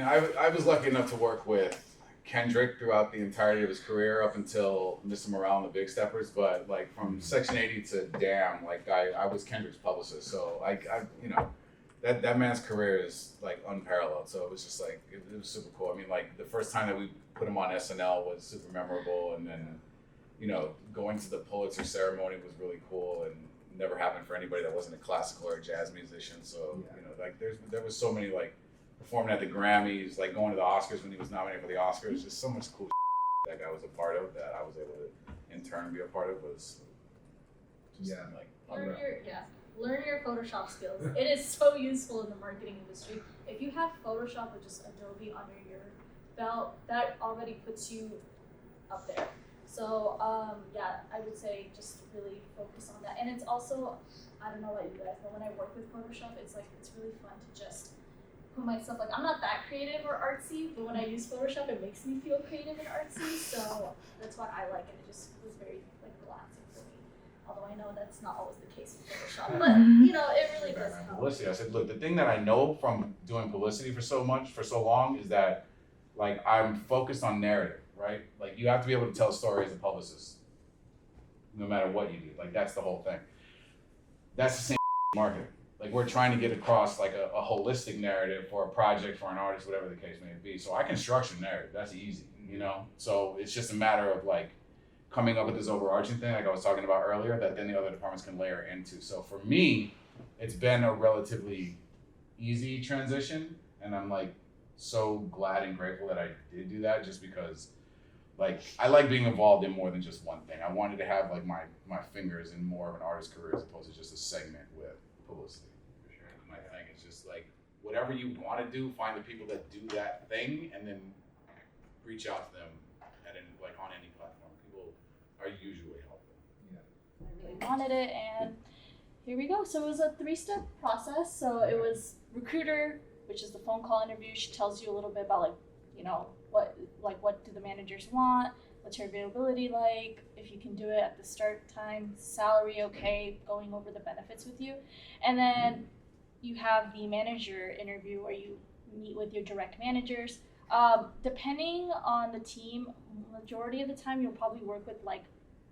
I was lucky enough to work with Kendrick throughout the entirety of his career up until Mr. Morale and the Big Steppers. But like from Section 80 to Damn, like I was Kendrick's publicist. So I you know, that man's career is like unparalleled. So it was just like, it was super cool. I mean, like the first time that we put him on SNL was super memorable. And then, you know, going to the Pulitzer ceremony was really cool and never happened for anybody that wasn't a classical or a jazz musician. So, you know, like there was so many, like performing at the Grammys, like going to the Oscars when he was nominated for the Oscars, just so much cool that guy was a part of that I was able to in turn be a part of was just like learn your Photoshop skills. It is so useful in the marketing industry. If you have Photoshop or just Adobe under your belt, that already puts you up there. So I would say just really focus on that. And it's also, I don't know about you guys, but when I work with Photoshop, it's really fun to just put myself, like I'm not that creative or artsy, but when I use Photoshop, it makes me feel creative and artsy. So that's why I like it. It just was very like relaxing for me. Although I know that's not always the case with Photoshop, but you know, it really does help. Publicity, I said, look, the thing that I know from doing publicity for so long is that like I'm focused on narrative, right? Like you have to be able to tell a story as a publicist, no matter what you do. Like that's the whole thing. That's the same marketing. Like we're trying to get across like a holistic narrative for a project, for an artist, whatever the case may be. So I can structure narrative, that's easy, you know? So it's just a matter of like coming up with this overarching thing like I was talking about earlier that then the other departments can layer into. So for me, it's been a relatively easy transition and I'm like so glad and grateful that I did do that just because like I like being involved in more than just one thing. I wanted to have like my fingers in more of an artist career as opposed to just a segment with publicity. For sure. My thing is just like whatever you want to do, find the people that do that thing, and then reach out to them like on any platform. People are usually helpful. Yeah. I really wanted it, and here we go. So it was a 3-step process. So it was recruiter, which is the phone call interview. She tells you a little bit about like, you know, what do the managers want? What's your availability like? If you can do it at the start time, salary okay, going over the benefits with you. And then you have the manager interview where you meet with your direct managers. Depending on the team, majority of the time you'll probably work with like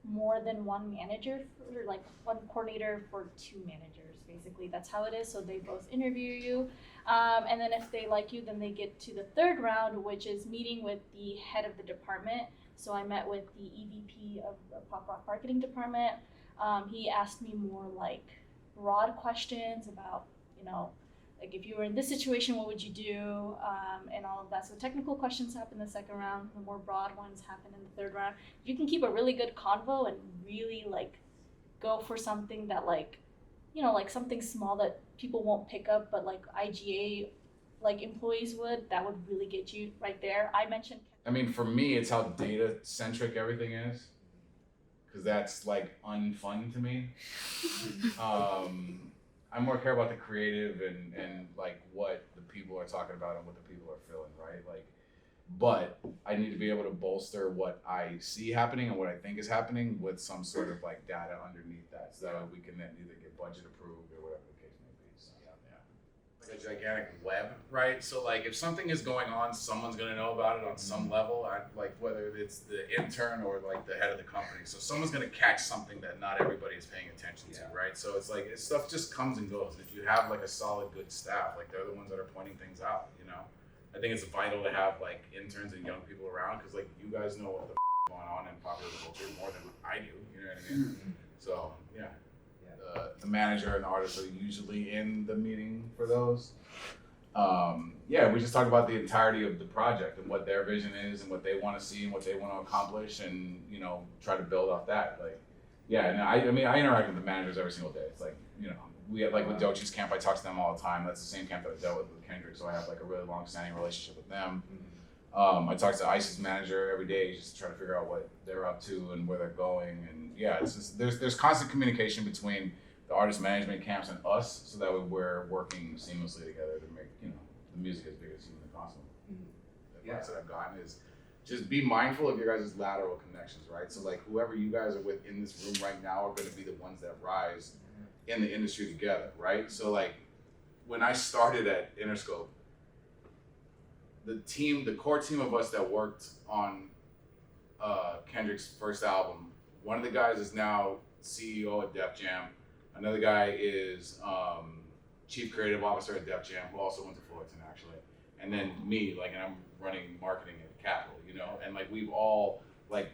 more than one manager or like one coordinator for 2 managers. Basically, that's how it is. So they both interview you. And then if they like you, then they get to the 3rd round, which is meeting with the head of the department. So I met with the EVP of the Pop Rock Marketing Department. He asked me more like broad questions about, you know, like if you were in this situation, what would you do? And all of that. So technical questions happen in the 2nd round. The more broad ones happen in the 3rd round. If you can keep a really good convo and really like go for something that like, you know, like something small that people won't pick up, but like IGA like employees would, that would really get you right there. I mean, for me, it's how data centric everything is, because that's like unfun to me. I more care about the creative and like what the people are talking about and what the people are feeling, right? Like, but I need to be able to bolster what I see happening and what I think is happening with some sort of like data underneath that, so that we can then either get budget approved or whatever the case may be. So like a gigantic web, right? So like if something is going on, someone's gonna know about it on some level. Like whether it's the intern or like the head of the company. So someone's gonna catch something that not everybody is paying attention to, right? So it's like stuff just comes and goes. If you have like a solid, good staff, like they're the ones that are pointing things out, you know. I think it's vital to have like interns and young people around because like you guys know what the going on in popular culture more than I do. You know what I mean? So the manager and the artist are usually in the meeting for those. We just talk about the entirety of the project and what their vision is and what they want to see and what they want to accomplish, and you know, try to build off that. Like, and I interact with the managers every single day. It's like, you know, we have like with Dochi's camp, I talk to them all the time. That's the same camp that I dealt with Kendrick, so I have like a really long-standing relationship with them. I talk to ICE's manager every day just to try to figure out what they're up to and where they're going. And it's just, there's constant communication between the artist management camps and us, so that we're working seamlessly together to make, you know, the music as big as humanly possible. The advice that I've gotten is just be mindful of your guys' lateral connections, right? So like whoever you guys are with in this room right now are going to be the ones that rise in the industry together, right? So like when I started at Interscope, the core team of us that worked on Kendrick's first album, one of the guys is now CEO at Def Jam. Another guy is Chief Creative Officer at Def Jam, who also went to Fullerton actually. And then me, like, and I'm running marketing at Capital, you know, and like we've all like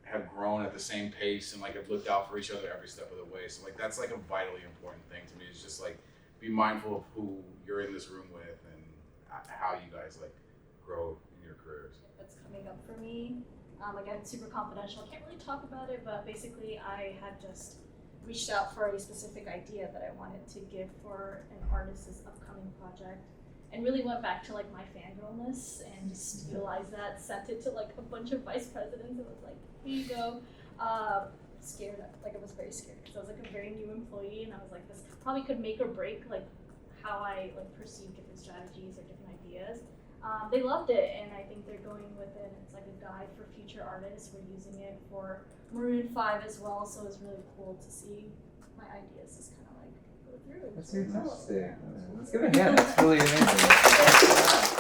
have grown at the same pace and like have looked out for each other every step of the way. So like that's like a vitally important thing to me. It's just like be mindful of who you're in this room with and how you guys like grow in your careers. What's coming up for me? Again, super confidential. I can't really talk about it, but basically I had just reached out for a specific idea that I wanted to give for an artist's upcoming project, and really went back to like my fangirlness and just utilized that, sent it to like a bunch of vice presidents and was like, here you go. Scared, like I was very scared because I was like a very new employee and I was like, this probably could make or break like how I like perceive different strategies or different ideas. They loved it, and I think they're going with it. It's like a guide for future artists. We're using it for Maroon 5 as well, so it's really cool to see my ideas just kind of like go through. That's fantastic. Let's give it a hand. That's really amazing.